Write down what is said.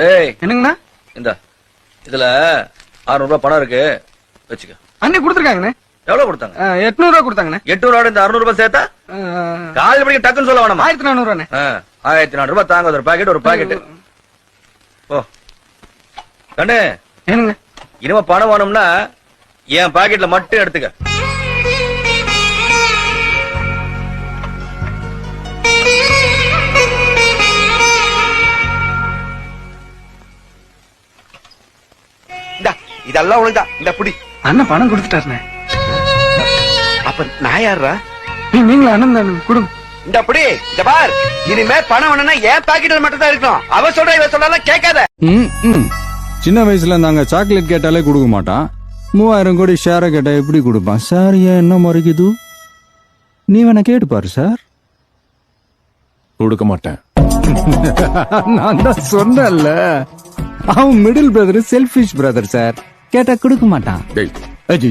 ஏய் என்னங்கண்ணா? இந்த இதுல 600 ரூபாய் பணம் இருக்கு, வச்சுக்க. அண்ணே கொடுத்துருக்காங்கண்ணே. எவ்வளவு கொடுத்தாங்க? 800 ரூபா கொடுத்தாங்கண்ணே. 800 இந்த 600 ரூபாய் சேர்த்தா காலையில படிக்க டக்குன்னு சொல்ல வேணாமா? 1400 1400 ரூபாய் தாங்க. ஒரு பாக்கெட் ஓ கண்ணு, என்னங்க? இனிமே பணம் வேணும்னா என் பாக்கெட்ல மட்டும் எடுத்துக்க. இதெல்லாம் உனக்குதான். இந்த புடி. அண்ணன் பணம் கொடுத்துட்டாருண்ணே. அப்ப நான் யாரா? நீங்களா அண்ணன் தானே? கொடுங்க. இந்த புடி. இந்த பார், இனிமே பணம் வேணும்னா என் பாக்கெட்ல மட்டும் தான் இருக்கணும். அவ சொல்ற இவ சொல்றாலும் கேட்காத. சின்ன வயசுல நாங்க சாக்லேட் கேட்டாலே கொடுக்க மாட்டான். 3000 கோடி ஷேரை கேட்டா எப்படி கொடுப்பான்? சார் ஏன் என்ன முறைக்குது? நீ வேணா கேட்டு பாரு சார். கொடுக்க மாட்டேன். நான் தான் சொன்னேன்ல, அவன் middle brother selfish brother sir. கேட்டா கொடுக்க மாட்டான். டேய், அஜி